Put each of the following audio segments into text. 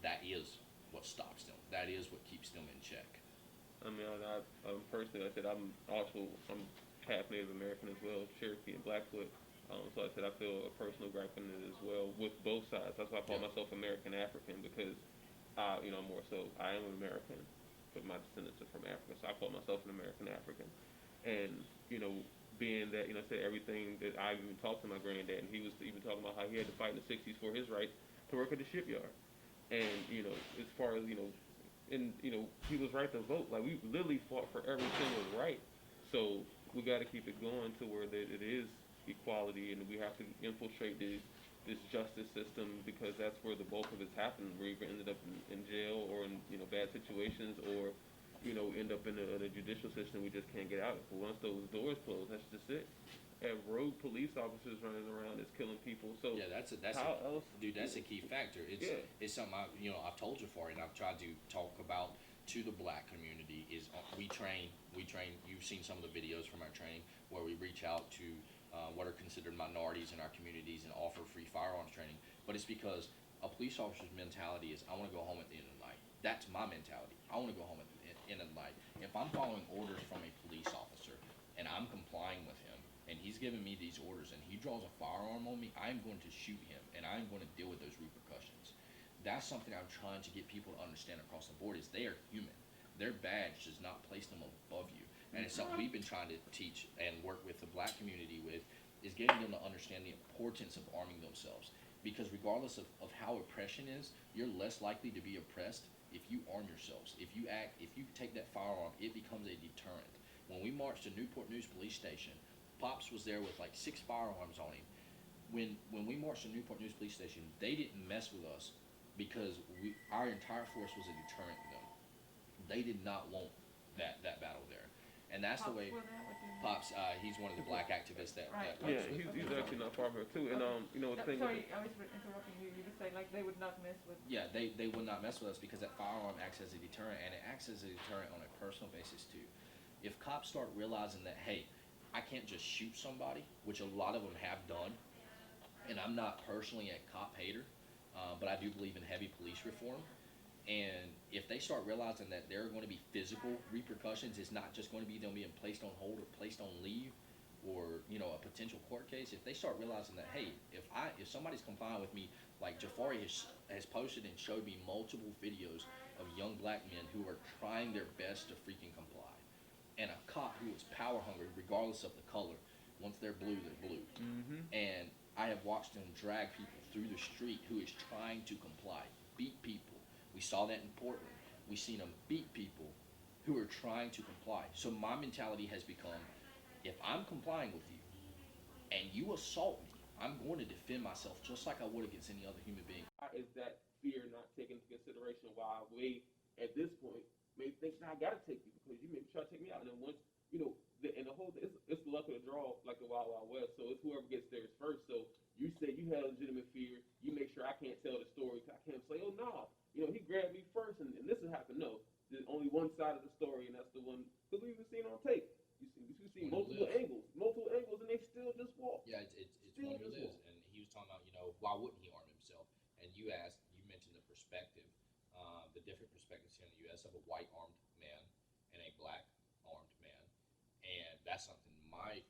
that is what stops them. That is what keeps them in check. I mean, personally, I said I'm half Native American as well, Cherokee and Blackfoot. So I said I feel a personal gripe in it as well with both sides. That's why I call Yeah. myself American African because, more so I am American, but my descendants are from Africa, so I call myself an American African. And being that I said everything that I even talked to my granddad, and he was even talking about how he had to fight in the '60s for his right to work at the shipyard. And as far as and he was right to vote. Like we literally fought for every single right. So we got to keep it going to where that it is equality, and we have to infiltrate this justice system because that's where the bulk of it's happened. We either ended up in jail or in bad situations, or end up in a judicial system we just can't get out of. But once those doors close, that's just it. And rogue police officers running around is killing people. So Yeah, that's how else? dude. That's a key factor. Yeah. It's something I've told Japharii, and I've tried to talk about to the black community. Is we train. You've seen some of the videos from our training where we reach out to what are considered minorities in our communities and offer free firearms training. But it's because a police officer's mentality is I want to go home at the end of the night. That's my mentality. I want to go home at the end of the night. If I'm following orders from a police officer and I'm complying with him and he's giving me these orders and he draws a firearm on me, I'm going to shoot him and I'm going to deal with those repercussions. That's something I'm trying to get people to understand across the board is they are human. Their badge does not place them above you. And it's something we've been trying to teach and work with the black community with is getting them to understand the importance of arming themselves. Because regardless of how oppression is, you're less likely to be oppressed if you arm yourselves. If you take that firearm, it becomes a deterrent. When we marched to Newport News Police Station, Pops was there with like 6 firearms on him. When we marched to Newport News Police Station, they didn't mess with us because our entire force was a deterrent to them. They did not want that battle there, and that's the way. Pops, he's one of the black activists that. Right. Yeah, he's actually not far from it too. And the thing. Sorry, I was interrupting you. You were saying like they would not mess with. Yeah, they would not mess with us because that firearm acts as a deterrent, and it acts as a deterrent on a personal basis too. If cops start realizing that, hey, I can't just shoot somebody, which a lot of them have done, and I'm not personally a cop hater, but I do believe in heavy police reform. And if they start realizing that there are going to be physical repercussions, it's not just going to be them being placed on hold or placed on leave, or a potential court case. If they start realizing that, hey, if somebody's complying with me, like Japharii has posted and showed me multiple videos of young black men who are trying their best to freaking comply, and a cop who is power hungry, regardless of the color. Once they're blue, they're blue. Mm-hmm. And I have watched him drag people through the street who is trying to comply, beat people. We saw that in Portland. We've seen them beat people who are trying to comply. So my mentality has become, if I'm complying with you and you assault me, I'm going to defend myself just like I would against any other human being. Is that fear not taken into consideration while we, at this point, may think, nah, I gotta take you because you may try to take me out. And then once, and the whole, it's the luck of the draw, like the Wild Wild West. So it's whoever gets theirs first. So you say you had legitimate fear, you make sure I can't tell the story. I can't say, oh, no, he grabbed me first and this will happen. No, there's only one side of the story, and that's the one, because we've seen on tape. You see multiple angles, and they still just walk. Yeah, it's one who lives. And he was talking about, why wouldn't he arm himself? And you mentioned the perspective, the different perspectives here in the U.S. of a white armed man and a black armed man. And that's something my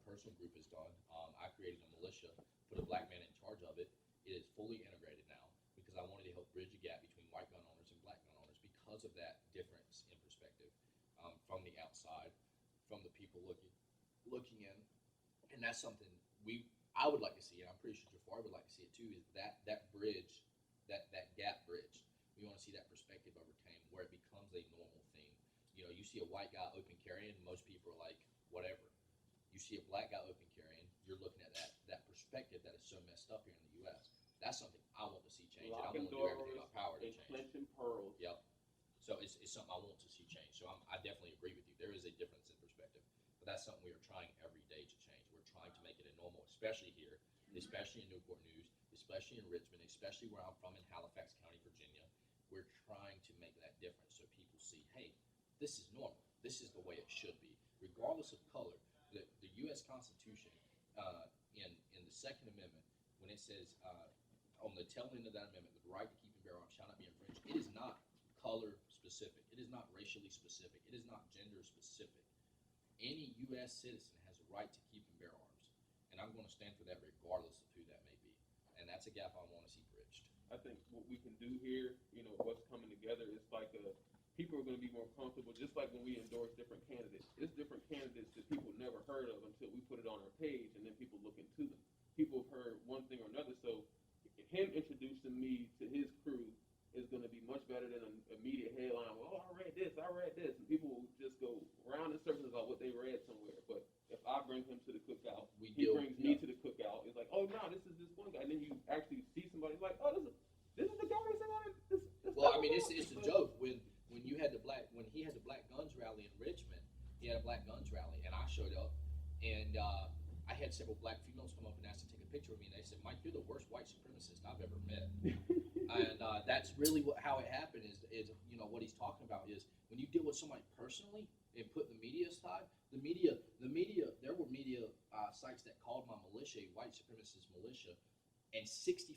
personal group has done. I created a militia, put a black man in charge of it. It is fully integrated now because I wanted to help bridge a gap between white gun owners and black gun owners because of that difference in perspective from the outside, from the people looking in. And that's something I would like to see, and I'm pretty sure Japharii would like to see it too, is that bridge, that gap bridge. We want to see that perspective overcame where it becomes a normal thing. You see a white guy open carrying, most people are like, whatever. You see a black guy open carrying, you're looking at that perspective that is so messed up here in the U.S. That's something I want to see change, and I want to do everything in my power to change. Clinching pearls. Yep. So it's something I want to see change. So I definitely agree with you. There is a difference in perspective, but that's something we are trying every day to change. We're trying to make it a normal, especially here, especially in Newport News, especially in Richmond, especially where I'm from in Halifax County, Virginia. We're trying to make that difference so people see, hey, this is normal. This is the way it should be, regardless of color. The U.S. Constitution, in the Second Amendment, when it says on the tail end of that amendment, the right to keep and bear arms shall not be infringed. It is not color specific. It is not racially specific. It is not gender specific. Any U.S. citizen has a right to keep and bear arms, and I'm going to stand for that regardless of who that may be. And that's a gap I want to see bridged. I think what we can do here, what's coming together is like people are going to be more comfortable, just like when we endorse different candidates. It's different candidates that people never heard of until we put it on our page, and then people look into them. People have heard one thing or another, so him introducing me to his crew is going to be much better than an immediate headline. Well, I read this, and people will just go round in circles about what they read somewhere. But if I bring him to the cookout, he brings me to the cookout. It's like, oh no, this is this one guy, and then you actually see somebody like, oh, this is the guy we said this. Well, I mean, it's a joke when he had the Black Guns rally in Richmond. He had a Black Guns rally, and I showed up, and I had several black females come up and ask to take a picture of me, and they said, "Mike, you're the worst white supremacist I've ever met." And that's really how it happened. Is what he's talking about is when you deal with somebody personally and put the media aside. The media. There were media sites that called my militia a white supremacist militia, and 65%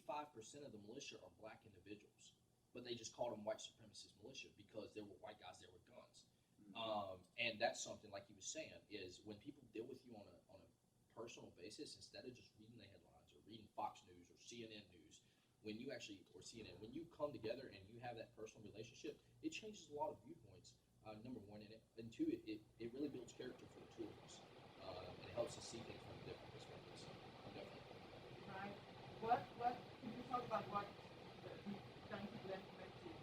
of the militia are black individuals. But they just called them white supremacist militia because there were white guys there with guns. And that's something, like he was saying, is when people deal with you on a personal basis, instead of just reading the headlines or reading Fox News or CNN News, when you come together and you have that personal relationship, it changes a lot of viewpoints, number one, and two, it really builds character for the two of us. It helps us see things from different perspectives. Definitely. Right. What can you talk about what Duncan Lent meant to you?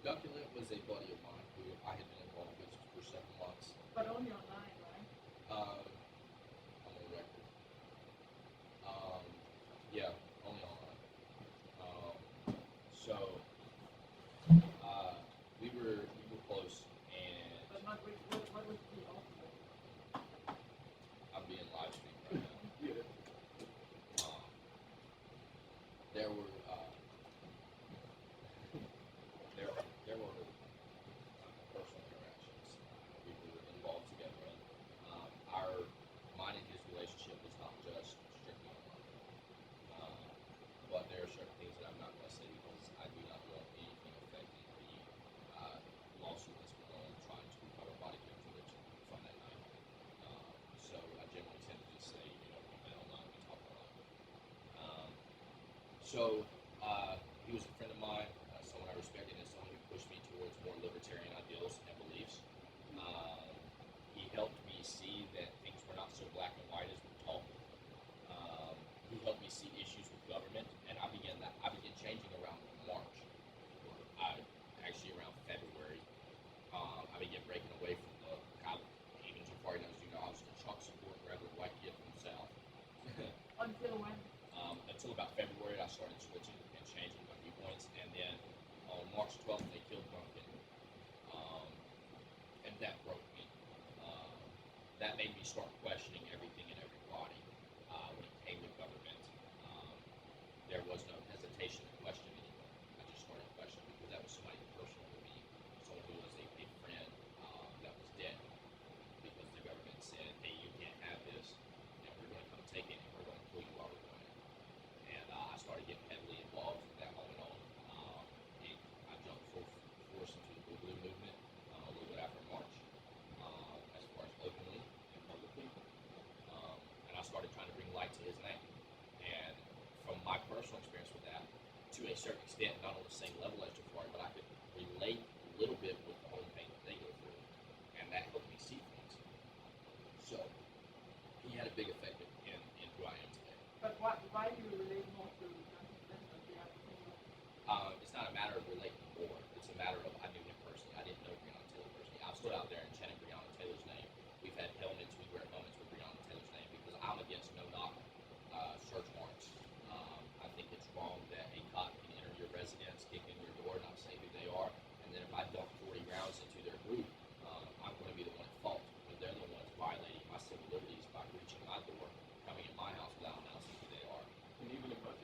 Duncan Lent was a buddy of mine who I had been involved with for 7 months. But only online, right? I'm on record. Yeah, only online. So we were close, and But not with what was the ultimate? I'm being live streamed right now. Yeah. There were personal interactions. We were involved together, and mine and his relationship was not just strictly online. But there are certain things that I'm not going to say because I do not want anything affecting the lawsuit that's been on trying to recover body cam footage from that night. So I generally tend to just say, we met online, we talk online. So he was a friend of mine, someone I respected, and someone who pushed me towards more libertarian ideals and beliefs. He helped me see that things were not so black and white as we're taught. He helped me see issues with government, and I began changing around March. Actually around February, I began breaking away from even Japharii Jones, I was the Trump support regular white kid from the South. Until when? Until about February, I started switching and changing my viewpoints, and then on March 12th, they killed Duncan, and that broke me. That made me start questioning everything and everybody when it came to government. There was no hesitation to question anymore. I just started questioning because that was somebody personal to me, someone who was a friend that was dead because the government said, "Hey, you can't have this, and we're going to come take it, and we're going to kill you while we're doing it." And I started getting heavily involved from that moment on. I jumped full force into the Boogaloo Movement a little bit after March, as far as openly and publicly. And I started trying to bring light to his name. And from my personal experience with that, to a certain extent, not on the same level as Japharii, but I could relate a little bit with the home pain that they go through. And that helped me see things. So he had a big effect in who I am today. But why do you relate more to Duncan Lent than the other people? It's not a matter of relating more. It's a matter of I knew him personally. I didn't know Breonna Taylor personally. I've stood out there and chanted Breonna Taylor's name. We've had helmets. We wear helmets with Breonna Taylor's name because I'm against no-knock search warrants. I think it's wrong that a cop can enter your residence, kick in your door, not say who they are, and then if I dump 40 rounds into their group, I'm going to be the one at fault because they're the ones violating my civil liberties by reaching my door, coming in my house without announcing who they are. And even in my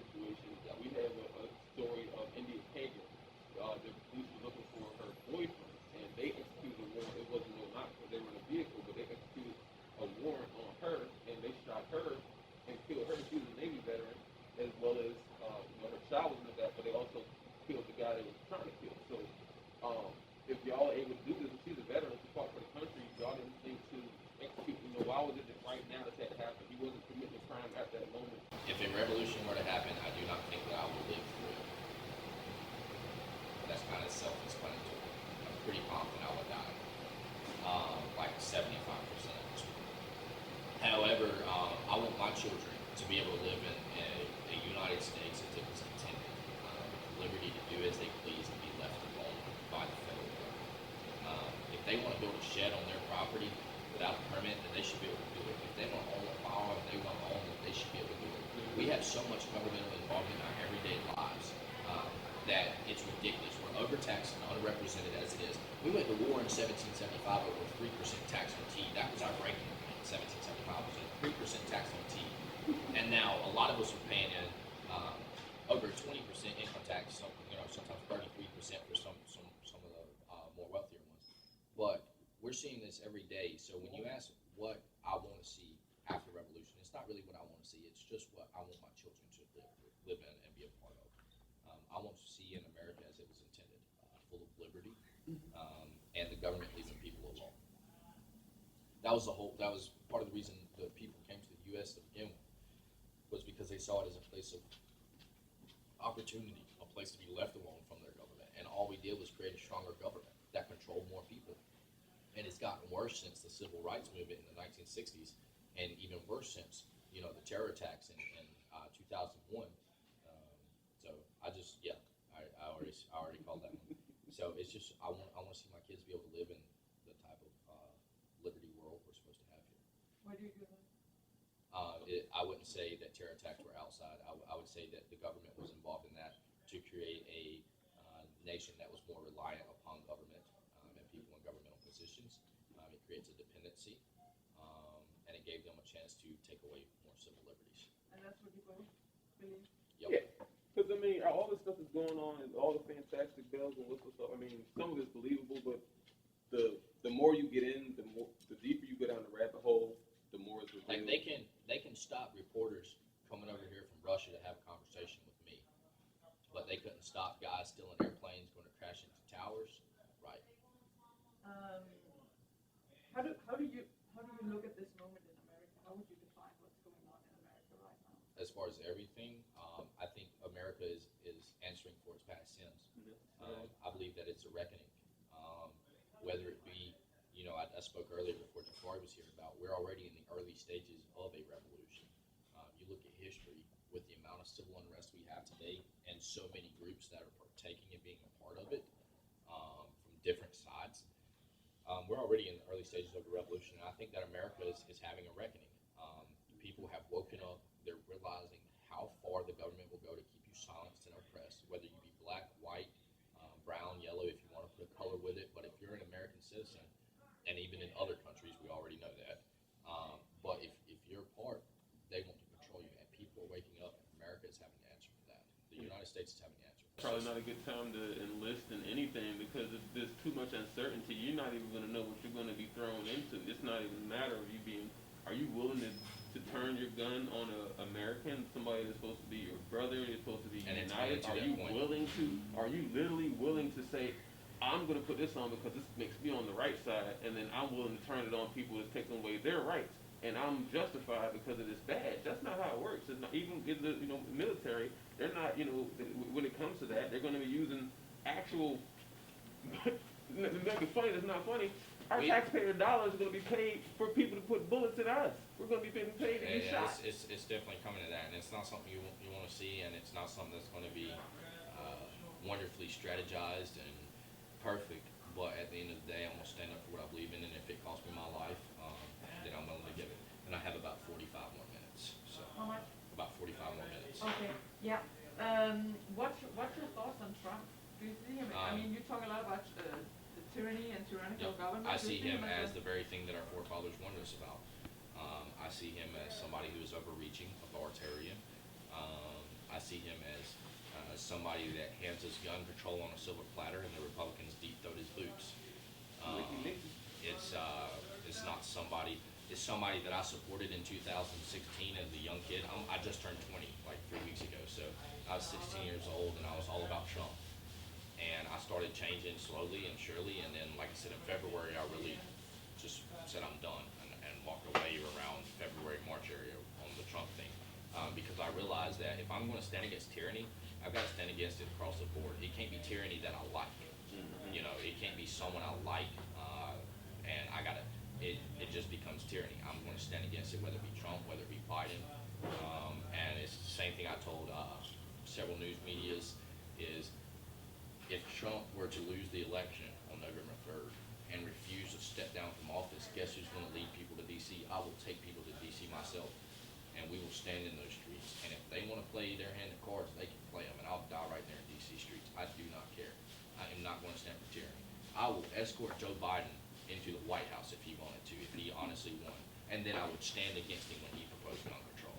I want my children to be able to live in a United States as it was intended, with the liberty to do as they please and be left alone by the federal government. If they want to build a shed on their property without a permit, then they should be able to do it. If they want to own a firearm, they want to own it, they should be able to do it. We have so much governmental involvement in our everyday lives that it's ridiculous. We're overtaxed and underrepresented as it is. We went to war in 1775 over 3% tax on tea. That was our breaking point. 1775 was a 3% tax on tea, and now a lot of us are paying in over 20% income tax. So, sometimes 33% for some of the more wealthier ones. But we're seeing this every day. So when you ask what I want to see after the revolution, it's not really what I want to see. It's just what I want my children to live in and be a part of. I want to see in America as it was intended, full of liberty, and the government leaving people alone. That was part of the reason the people came to the U.S. to begin with, was because they saw it as a place of opportunity, a place to be left alone from their government. And all we did was create a stronger government that controlled more people. And it's gotten worse since the civil rights movement in the 1960s, and even worse since, the terror attacks in 2001. So I already called that one. So it's just, I want to see my kids be able to live in the type of liberty world we're supposed to have here. Where do you do that? I wouldn't say that terror attacks were outside. I would say that the government was involved in that to create a nation that was more reliant upon government and people in governmental positions. It creates a dependency, and it gave them a chance to take away more civil liberties. And that's what you both believe? Yep. Yeah, because all this stuff is going on, and all the fantastic bells and whistles stuff. Some of it's believable, but the more you get in, the deeper you go down the rabbit hole, the more it's revealed. Like they can stop reporters coming over here from Russia to have a conversation with me, but they couldn't stop guys stealing airplanes going to crash into towers, right? How do you look at this moment in America? How would you define what's going on in America right now? As far as everything, I think America is answering for its past sins. I believe that it's a reckoning. Whether it be, I spoke earlier before Japharii was here about we're already in the early stages of a revolution. You look at history with the amount of civil unrest we have today and so many groups that are partaking and being a part of it from different sides. We're already in the early stages of a revolution, and I think that America is having a reckoning. People have woken up. They're realizing how far the government will go to keep you silenced and oppressed, whether you be black, white, brown, yellow, if you want to put a color with it. But if you're an American citizen, and even in other countries, we already know that. But if you're a part, they want to control you. And people are waking up, and America is having to answer for that. The United States is having to answer for that. Probably not a good time to enlist in anything, because if there's too much uncertainty, you're not even going to know what you're going to be thrown into. It's not even a matter of are you willing to turn your gun on an American, somebody that's supposed to be your brother, you're supposed to be And united? Are you literally willing to say, I'm going to put this on because this makes me on the right side, and then I'm willing to turn it on people that's taking away their rights, and I'm justified because of this badge? That's not how it works. It's not, even in the military, they're not, when it comes to that, they're going to be using actual, to make it funny, that's not funny. Our taxpayer dollars are going to be paid for people to put bullets in us. We're going to be paid to be shot. It's definitely coming to that, and it's not something you want to see, and it's not something that's going to be wonderfully strategized and perfect. But at the end of the day, I'm going to stand up for what I believe in, and if it costs me my life, then I'm willing to give it. And I have about 45 more minutes. So How much? about 45 more minutes. Okay, yeah. What's your thoughts on Trump? Do you see him? You talk a lot about the tyranny and tyrannical government. I see him as the very thing that our forefathers warned us about. I see him as somebody who is overreaching, authoritarian. I see him as somebody that hands us gun control on a silver platter, and the Republicans deep-throat his boots. It's not somebody. It's somebody that I supported in 2016 as a young kid. I just turned 20 like 3 weeks ago, so I was 16 years old, and I was all about Trump. And I started changing slowly and surely, and then, like I said, in February, I really just said I'm done and walked away around February, March area on the Trump thing, because I realized that if I'm going to stand against tyranny, I've got to stand against it across the board. It can't be tyranny that I like. It can't be someone I like, and it just becomes tyranny. I'm going to stand against it, whether it be Trump, whether it be Biden. Biden, and it's the same thing I told several news medias is if Trump were to lose the election on November 3rd and refuse to step down from office, guess who's going to lead people to D.C.? I will take people to D.C. myself, and we will stand in those streets. And if they want to play their hand at cards, they can play them, and I'll die right there in D.C. streets. I do not care. I am not going to stand for tyranny. I will escort Joe Biden into the White House if he wanted to, if he honestly won. And then I would stand against him when he proposed gun control.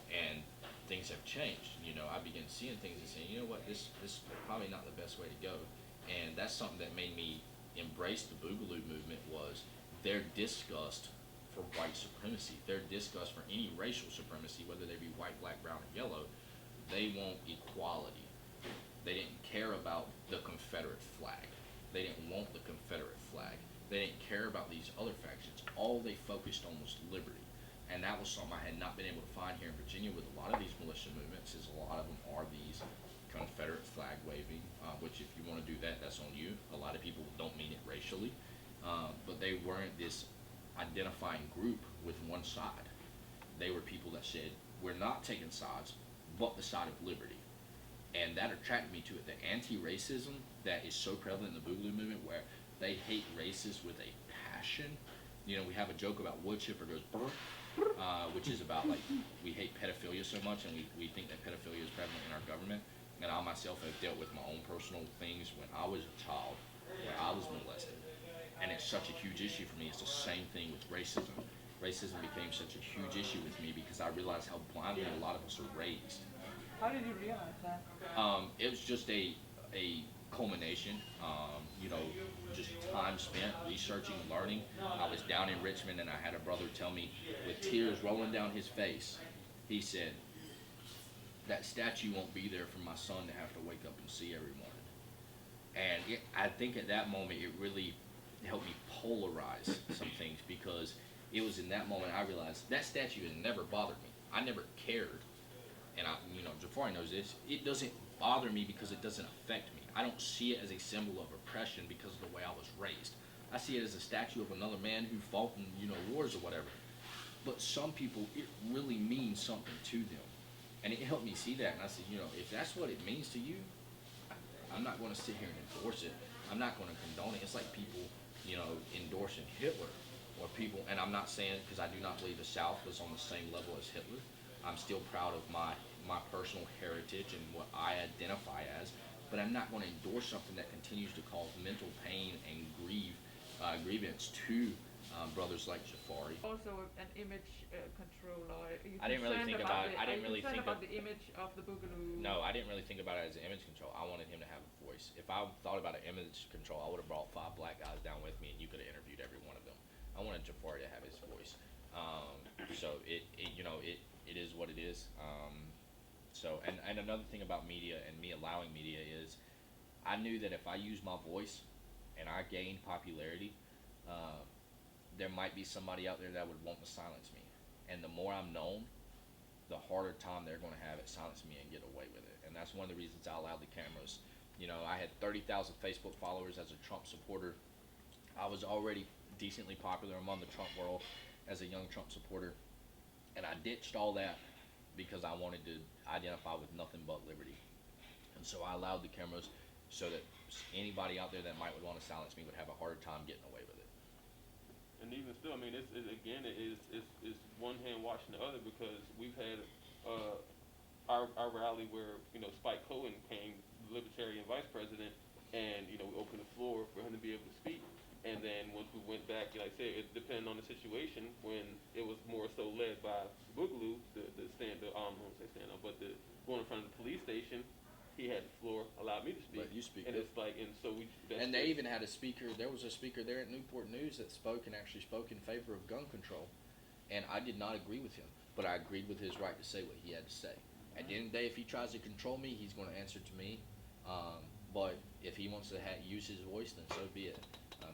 And things have changed. You know, I began seeing things and saying, you know what, this is probably not the best way to go. And that's something that made me embrace the Boogaloo movement was their disgust for white supremacy, their disgust for any racial supremacy, whether they be white, black, brown, or yellow. They want equality. They didn't care about the Confederate flag. They didn't want the Confederate flag. They didn't care about these other factions. All they focused on was liberty. And that was something I had not been able to find here in Virginia with a lot of these militia movements, is a lot of them are these Confederate flag waving, which if you want to do that, that's on you. A lot of people don't mean it racially, but they weren't this identifying group with one side. They were people that said, we're not taking sides, but the side of liberty. And that attracted me to it, the anti-racism that is so prevalent in the Boogaloo movement, where they hate races with a passion. You know, we have a joke about wood chipper goes brr, which is about like we hate pedophilia so much, and we think that pedophilia is prevalent in our government. And I myself have dealt with my own personal things when I was a child, where I was molested, and it's such a huge issue for me. It's the same thing with racism. Racism became such a huge issue with me because I realized how blindly a lot of us are raised. How did you realize that? It was just a culmination, you know, just time spent researching, learning. I was down in Richmond and I had a brother tell me with tears rolling down his face, he said, that statue won't be there for my son to have to wake up and see every morning. And I think at that moment it really helped me polarize some things, because it was in that moment I realized that statue had never bothered me. I never cared. And you know, Japharii knows this, it doesn't bother me because it doesn't affect me. I don't see it as a symbol of oppression because of the way I was raised. I see it as a statue of another man who fought in, you know, wars or whatever. But some people, it really means something to them. And it helped me see that. And I said, you know, if that's what it means to you, I'm not going to sit here and endorse it. I'm not going to condone it. It's like people, you know, endorsing Hitler. Or people, and I'm not saying, because I do not believe the South was on the same level as Hitler. I'm still proud of my personal heritage and what I identify as, but I'm not going to endorse something that continues to cause mental pain and grievance to brothers like Japharii. Also an image controller. I didn't really think about it. I didn't really think about the image of the Boogaloo. No, I didn't really think about it as an image control. I wanted him to have a voice. If I thought about an image control, I would have brought 5 black guys down with me, and you could have interviewed every one of them. I wanted Japharii to have his voice. So it you know, it is what it is. So and another thing about media and me allowing media is, I knew that if I used my voice and I gained popularity, there might be somebody out there that would want to silence me. And the more I'm known, the harder time they're going to have at silencing me and get away with it. And that's one of the reasons I allowed the cameras. You know, I had 30,000 Facebook followers as a Trump supporter. I was already decently popular among the Trump world as a young Trump supporter. And I ditched all that because I wanted to identify with nothing but liberty. And so I allowed the cameras so that anybody out there that might want to silence me would have a harder time getting away with it. And even still, I mean, it's one hand washing the other, because we've had our rally where, you know, Spike Cohen came, Libertarian vice president, and, you know, we opened the floor for him to be able to speak. And then once we went back, like I said, it depended on the situation. When it was more so led by Boogaloo, the I don't want to say stand up, but the going in front of the police station, he had the floor, allowed me to speak. Let you speak. And it's like, and so we. And they even had a speaker. There was a speaker there at Newport News that actually spoke in favor of gun control, and I did not agree with him, but I agreed with his right to say what he had to say. At the end of the day, if he tries to control me, he's going to answer to me. But if he wants to use his voice, then so be it.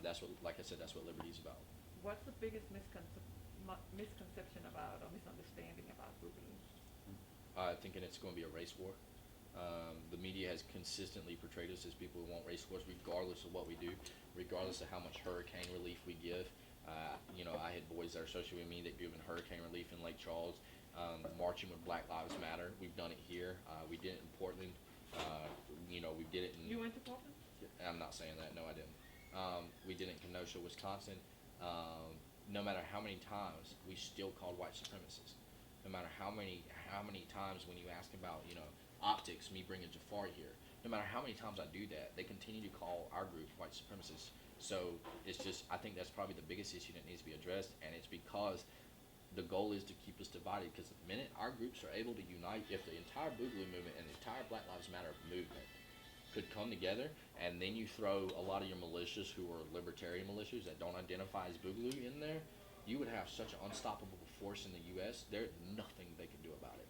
That's what, like I said, that's what liberty is about. What's the biggest misconception about or misunderstanding about Boogaloo? Thinking it's going to be a race war. The media has consistently portrayed us as people who want race wars, regardless of what we do, regardless of how much hurricane relief we give. I had boys that are associated with me that given hurricane relief in Lake Charles, marching with Black Lives Matter. We've done it here. We did it in Portland. We did it in. You went to Portland? I'm not saying that. No, I didn't. We did it in Kenosha, Wisconsin. No matter how many times we still called white supremacists. No matter how many times when you ask about optics, me bringing Japharii here. No matter how many times I do that, they continue to call our group white supremacists. So it's just, I think that's probably the biggest issue that needs to be addressed, and it's because the goal is to keep us divided. Because the minute our groups are able to unite, if the entire Boogaloo movement and the entire Black Lives Matter movement could come together, and then you throw a lot of your militias who are libertarian militias that don't identify as Boogaloo in there, you would have such an unstoppable force in the U.S. There's nothing they can do about it.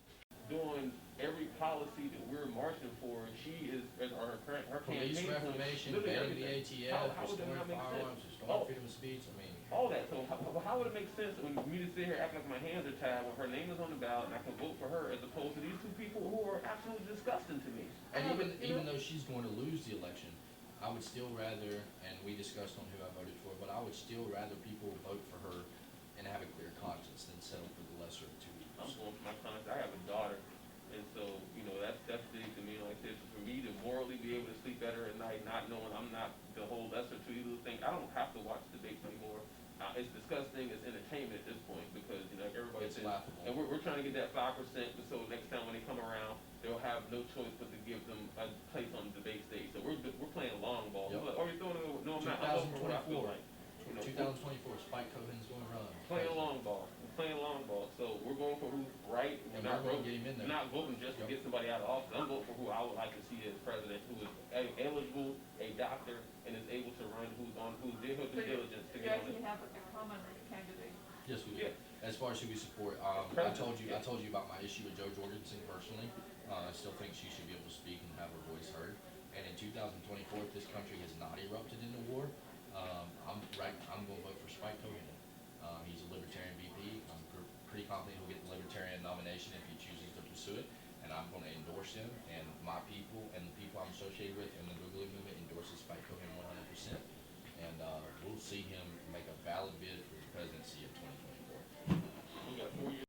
Doing every policy that we're marching for, she is, or her Police campaign, reformation, literally banning the everything. ATF, How would that restoring not make firearms, sense? restoring freedom of speech. I mean, All that. So how would it make sense when me to sit here acting like my hands are tied when her name is on the ballot and I can vote for her as opposed to these two people who are absolutely disgusting to me? and even though she's going to lose the election, I would still rather, and we discussed on who I voted for, but I would still rather people vote for her and have a clear conscience than settle for the lesser of two I'm evils. going for my conscience. I have a daughter, and so that's big to me. Like I said, for me to morally be able to sleep better at night, not knowing I'm not the whole lesser two evils thing. I don't have to watch debates anymore. It's disgusting. It's entertainment at this point because everybody It's says, laughable. and we're trying to get that 5%. So next time when they come around, they'll have no choice but to give them a place on the debate stage. So we're playing long ball. Yep. Like, oh, you're throwing it? No, I'm not. I'm voting for what I feel like. 2024, Spike Cohen's going to run. Playing long ball. We're playing long ball. So we're going for who's right. And We're not we're gonna voting. get him in there. We're not voting just to Yep. get somebody out of office. I'm voting for who I would like to see as president, who is eligible, a doctor, and is able to run, who did her due diligence to You get on actually it. have a common candidate. Yes, we do. Yeah. As far as who we support, I told you about my issue with Joe Jorgensen personally. I still think she should be able to speak and have her voice heard. And in 2024, if this country has not erupted into war, I'm going to vote for Spike Cohen. He's a libertarian VP. I'm pretty confident he'll get the libertarian nomination if he chooses to pursue it. And I'm going to endorse him. And my people and the people I'm associated with in the Boogaloo Movement endorses Spike Cohen 100%. And we'll see him make a valid bid for the presidency of 2024. We got 4 years.